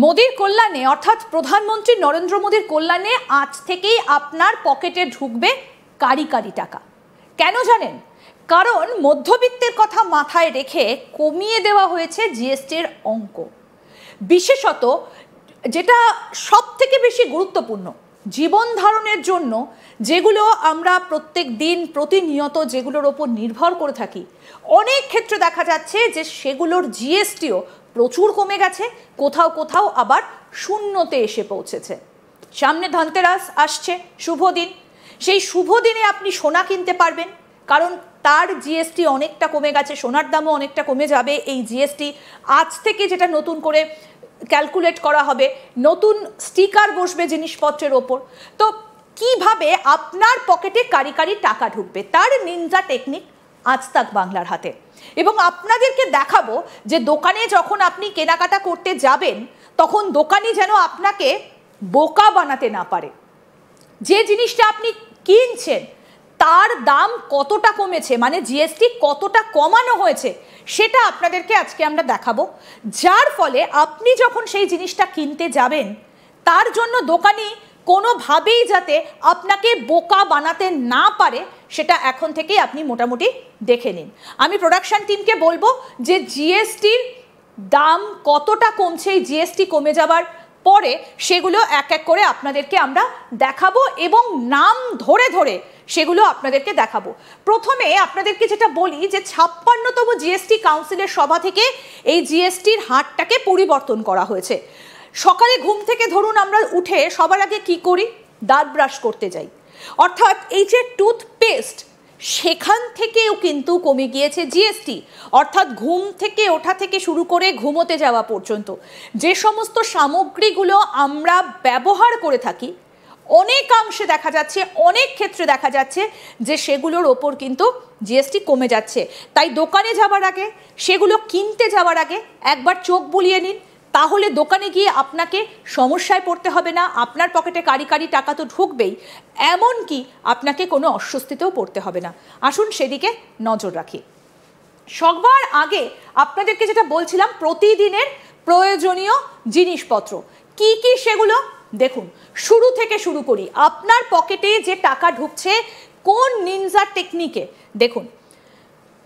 মোদির কল্যাণে অর্থাৎ প্রধানমন্ত্রী নরেন্দ্র মোদির কল্যাণে আজ থেকেই আপনার পকেটে ঢুকবে কারি কারি টাকা। কেন জানেন? কারণ মধ্যবিত্তের কথা মাথায় রেখে কমিয়ে দেওয়া হয়েছে জিএসটির অঙ্ক। বিশেষত যেটা সব থেকে বেশি গুরুত্বপূর্ণ, জীবন ধারণের জন্য যেগুলো আমরা প্রত্যেক দিন প্রতিনিয়ত যেগুলোর ওপর নির্ভর করে থাকি, অনেক ক্ষেত্রে দেখা যাচ্ছে যে সেগুলোর জিএসটিও প্রচুর কমে গেছে, কোথাও কোথাও আবার শূন্যতে এসে পৌঁছেছে। সামনে ধনতেরাস আসছে, শুভ দিন। সেই শুভ দিনে আপনি সোনা কিনতে পারবেন, কারণ তার জিএসটি অনেকটা কমে গেছে, সোনার দামও অনেকটা কমে যাবে। এই জিএসটি আজ থেকে যেটা নতুন করে ক্যালকুলেট করা হবে, নতুন স্টিকার বসবে জিনিসপত্রের ওপর। তো কিভাবে আপনার পকেটে কারি কারি টাকা ঢুকবে তার নিনজা টেকনিক আজ তাক বাংলার হাতে। এবং আপনাদেরকে দেখাবো যে দোকানে যখন আপনি কেনাকাটা করতে যাবেন তখন দোকানি যেন আপনাকে বোকা বানাতে না পারে। যে জিনিসটা আপনি কিনছেন তার দাম কতটা কমেছে, মানে জিএসটি কতটা কমানো হয়েছে, সেটা আপনাদেরকে আজকে আমরা দেখাবো। যার ফলে আপনি যখন সেই জিনিসটা কিনতে যাবেন তার জন্য দোকানি কোনোভাবেই যাতে আপনাকে বোকা বানাতে না পারে, সেটা এখন থেকেই আপনি মোটামুটি দেখে নিন। আমি প্রোডাকশন টিমকে বলবো যে জিএসটির দাম কতটা কমছে, এই জিএসটি কমে যাবার পরে সেগুলো এক এক করে আপনাদেরকে আমরা দেখাবো এবং নাম ধরে ধরে সেগুলো আপনাদেরকে দেখাবো। প্রথমে আপনাদেরকে যেটা বলি যে 56তম জিএসটি কাউন্সিলের সভা থেকে এই জিএসটির হারটাকে পরিবর্তন করা হয়েছে। সকালে ঘুম থেকে ধরুন আমরা উঠে সবার আগে কি করি? দাঁত ব্রাশ করতে যাই, অর্থাৎ এই যে টুথপেস্ট, সেখান থেকেও কিন্তু কমে গিয়েছে জিএসটি। অর্থাৎ ঘুম থেকে ওঠা থেকে শুরু করে ঘুমোতে যাওয়া পর্যন্ত যে সমস্ত সামগ্রীগুলো আমরা ব্যবহার করে থাকি, অনেকাংশে দেখা যাচ্ছে, অনেক ক্ষেত্রে দেখা যাচ্ছে যে সেগুলোর ওপর কিন্তু জিএসটি কমে যাচ্ছে। তাই দোকানে যাওয়ার আগে, সেগুলো কিনতে যাওয়ার আগে একবার চোখ বুলিয়ে নিন, তাহলে দোকানে গিয়ে আপনাকে সমস্যায় পড়তে হবে না। আপনার পকেটে কারি কারি টাকা তো ঢুকবেই, এমনকি আপনাকে কোনো অস্বস্তিতেও পড়তে হবে না। আসুন সেদিকে নজর রাখি। সবার আগে আপনাদেরকে যেটা বলছিলাম, প্রতিদিনের প্রয়োজনীয় জিনিসপত্র কি কি সেগুলো দেখুন। শুরু থেকে শুরু করি। আপনার পকেটে যে টাকা ঢুকছে কোন নিনজা টেকনিকে দেখুন।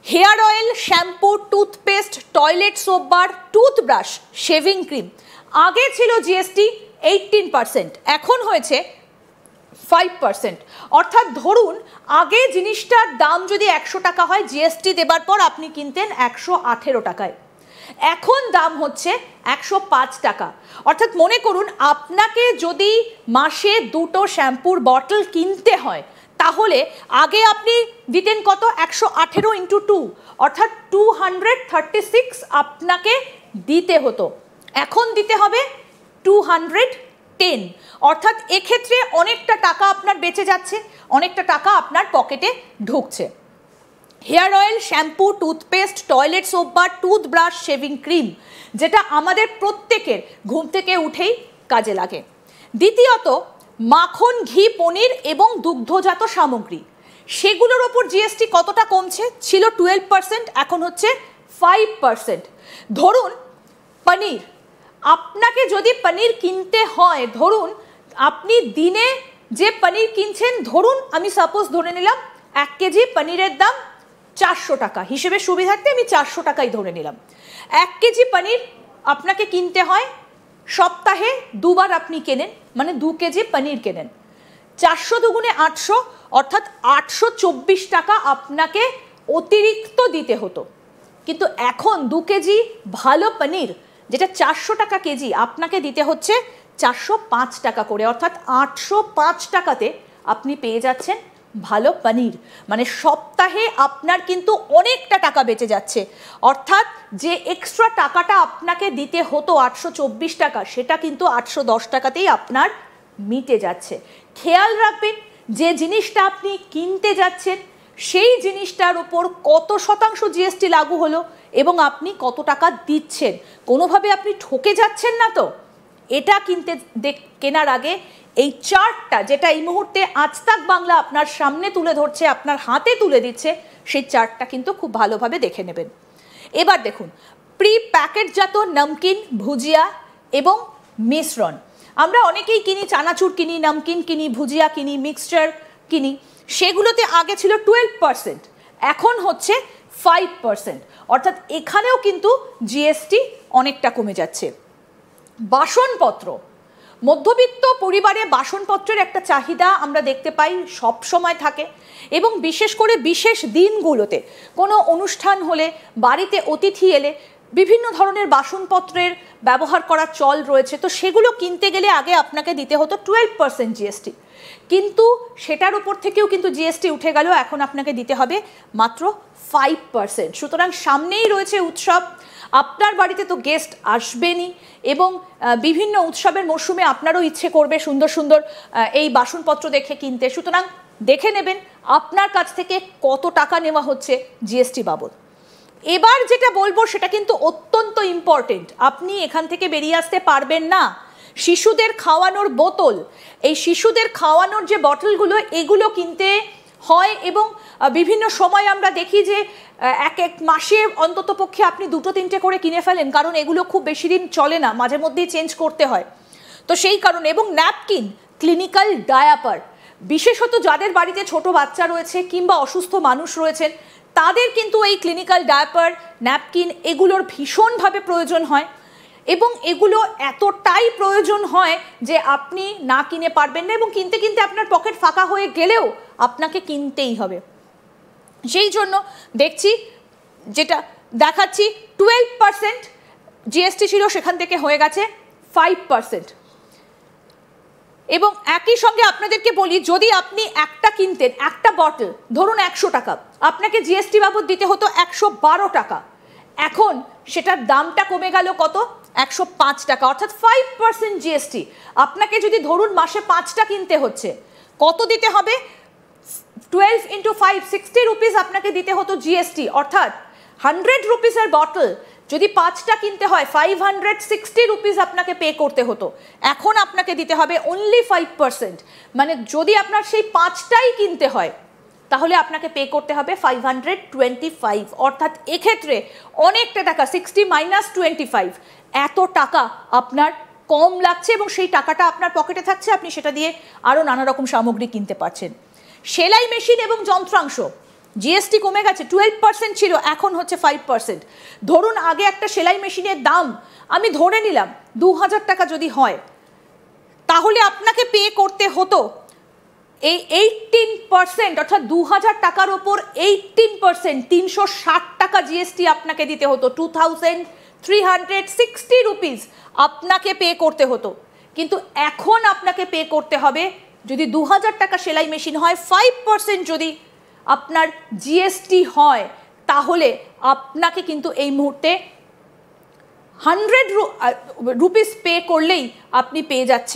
Hair oil, shampoo, toothpaste, toilet soap bar, toothbrush, shaving cream, আগে ছিল জিএসটি 18%, এখন হয়েছে 5%। অর্থাৎ ধরুন আগে জিনিসটার দাম যদি 100 টাকা হয়, জিএসটি দেবার পর আপনি কিনতেন 118 টাকায়, এখন দাম হচ্ছে 105 টাকা। অর্থাৎ মনে করুন আপনাকে যদি মাসে 2টো শ্যাম্পুর বটল কিনতে হয়, তাহলে আগে আপনি দিতেন কত? 118 × 2, অর্থাৎ 236 আপনাকে দিতে হতো, এখন দিতে হবে 210। অর্থাৎ এক্ষেত্রে অনেকটা টাকা আপনার বেঁচে যাচ্ছে, অনেকটা টাকা আপনার পকেটে ঢুকছে। Hair oil, shampoo, toothpaste, toilet soap bar, toothbrush, shaving cream, যেটা আমাদের প্রত্যেকের ঘুম থেকে উঠেই কাজে লাগে। দ্বিতীয়ত মাখন, ঘি, পনির এবং দুগ্ধজাত সামগ্রী, সেগুলোর ওপর জিএসটি কতটা কমছে? ছিল 12%, এখন হচ্ছে 5%। ধরুন পনির, আপনাকে যদি পনির কিনতে হয়, ধরুন আপনি দিনে যে পনির কিনছেন, ধরুন আমি সাপোজ ধরে নিলাম 1 কেজি পনিরের দাম 400 টাকা, হিসেবে সুবিধার্থে আমি 400 টাকাই ধরে নিলাম। 1 কেজি পনির আপনাকে কিনতে হয়, সপ্তাহে 2 বার আপনি কেনেন, মানে 2 কেজি পনির কেনেন, 400 দুগুণে 800, অর্থাৎ 824 টাকা আপনাকে অতিরিক্ত দিতে হতো। কিন্তু এখন 2 কেজি ভালো পনির, যেটা 400 টাকা কেজি, আপনাকে দিতে হচ্ছে 405 টাকা করে, অর্থাৎ 805 টাকাতে আপনি পেয়ে যাচ্ছেন ভালো পনির। মানে সপ্তাহে আপনার কিন্তু অনেকটা টাকা বেঁচে যাচ্ছে। অর্থাৎ যে এক্সট্রা টাকাটা আপনাকে দিতে হতো 824 টাকা, সেটা কিন্তু 810 টাকাতেই আপনার মিটে যাচ্ছে। খেয়াল রাখবেন যে জিনিসটা আপনি কিনতে যাচ্ছেন সেই জিনিসটার উপর কত শতাংশ জিএসটি লাগু হলো এবং আপনি কত টাকা দিচ্ছেন। কোনোভাবে আপনি ঠকে যাচ্ছেন না তো? এটা কেনার আগে এই চার্টটা, যেটা এই মুহূর্তে আজ তাক বাংলা আপনার সামনে তুলে ধরছে, আপনার হাতে তুলে দিচ্ছে, সেই চার্টটা কিন্তু খুব ভালোভাবে দেখে নেবেন। এবার দেখুন, প্রি প্যাকেটজাত নমকিন, ভুজিয়া এবং মিশ্রণ। আমরা অনেকেই কিনি, চানাচুর কিনি, নামকিন কিনি, ভুজিয়া কিনি, মিক্সচার কিনি, সেগুলোতে আগে ছিল 12%, এখন হচ্ছে 5%, অর্থাৎ এখানেও কিন্তু জিএসটি অনেকটা কমে যাচ্ছে। বাসনপত্র, মধ্যবিত্ত পরিবারে বাসনপত্রের একটা চাহিদা আমরা দেখতে পাই সব সময় থাকে, এবং বিশেষ করে বিশেষ দিনগুলোতে কোনো অনুষ্ঠান হলে, বাড়িতে অতিথি এলে বিভিন্ন ধরনের বাসনপত্রের ব্যবহার করার চল রয়েছে। তো সেগুলো কিনতে গেলে আগে আপনাকে দিতে হতো 12% জিএসটি, কিন্তু সেটার উপর থেকেও কিন্তু জিএসটি উঠে গেল, এখন আপনাকে দিতে হবে মাত্র 5%। সুতরাং সামনেই রয়েছে উৎসব, আপনার বাড়িতে তো গেস্ট আসবেনই, এবং বিভিন্ন উৎসবের মরশুমে আপনারও ইচ্ছে করবে সুন্দর সুন্দর এই বাসনপত্র দেখে কিনতে। সুতরাং দেখে নেবেন আপনার কাছ থেকে কত টাকা নেওয়া হচ্ছে জিএসটি বাবদ। এবার যেটা বলবো সেটা কিন্তু অত্যন্ত ইম্পর্টেন্ট, আপনি এখান থেকে বেরিয়ে আসতে পারবেন না। শিশুদের খাওয়ানোর বোতল, এই শিশুদের খাওয়ানোর যে বটলগুলো, এগুলো কিনতে হয়, এবং বিভিন্ন সময় আমরা দেখি যে এক এক মাসে অন্তত পক্ষে আপনি 2-3টে করে কিনে ফেলেন, কারণ এগুলো খুব বেশি দিন চলে না, মাঝে মধ্যেই চেঞ্জ করতে হয়। তো সেই কারণে, এবং ন্যাপকিন, ক্লিনিক্যাল ডায়াপার, বিশেষত যাদের বাড়িতে ছোট বাচ্চা রয়েছে কিংবা অসুস্থ মানুষ রয়েছেন, তাদের কিন্তু এই ক্লিনিক্যাল ডায়াপার, ন্যাপকিন এগুলোর ভীষণভাবে প্রয়োজন হয়, এবং এগুলো এতটাই প্রয়োজন হয় যে আপনি না কিনে পারবেন না, এবং কিনতে কিনতে আপনার পকেট ফাঁকা হয়ে গেলেও আপনাকে কিনতেই হবে। সেই জন্য দেখছি, যেটা দেখাচ্ছি, 12% জিএসটি ছিল, সেখান থেকে হয়ে গেছে 5%। এবং একই সঙ্গে আপনাদেরকে বলি, যদি আপনি একটা কিনতেন, একটা বটল ধরুন 100 টাকা, আপনাকে জিএসটি বাবদ দিতে হতো 112 টাকা, এখন সেটার দামটা কমে গেল কত, 105 টাকা, অর্থাৎ 5% জিএসটি। আপনাকে যদি ধরুন মাসে 5টা কিনতে হচ্ছে, কত দিতে হবে, 12 × 5, 60 রুপিস আপনাকে দিতে হতো জিএসটি, অর্থাৎ 100 রুপিসের বটল যদি 5টা কিনতে হয় 560 রুপিস আপনাকে পে করতে হতো, এখন আপনাকে দিতে হবে অনলি 5%। মানে যদি আপনার সেই 5টাই কিনতে হয় তাহলে আপনাকে পে করতে হবে 525, অর্থাৎ এক্ষেত্রে অনেকটা টাকা, 60 - 25, এত টাকা আপনার কম লাগছে, এবং সেই টাকাটা আপনার পকেটে থাকছে, আপনি সেটা দিয়ে আরও নানা রকম সামগ্রী কিনতে পারছেন। সেলাই মেশিন এবং যন্ত্রাংশ, জিএসটি কমে গেছে, 12% ছিল, এখন হচ্ছে 5%। ধরুন আগে একটা সেলাই মেশিনের দাম আমি ধরে নিলাম 2000 টাকা যদি হয়, তাহলে আপনাকে পে করতে হতো এই 18%, অর্থাৎ 2000 টাকার ওপর 18%, 360 টাকা জিএসটি আপনাকে দিতে হতো, 2360 রুপিস আপনাকে পে করতে হতো। কিন্তু এখন আপনাকে পে করতে হবে, যদি 2000 টাকা সেলাই মেশিন হয়, 5% যদি আপনার জিএসটি হয়, তাহলে আপনাকে কিন্তু এই মুহূর্তে 100 রুপিস পে করলেই আপনি পেয়ে যাচ্ছেন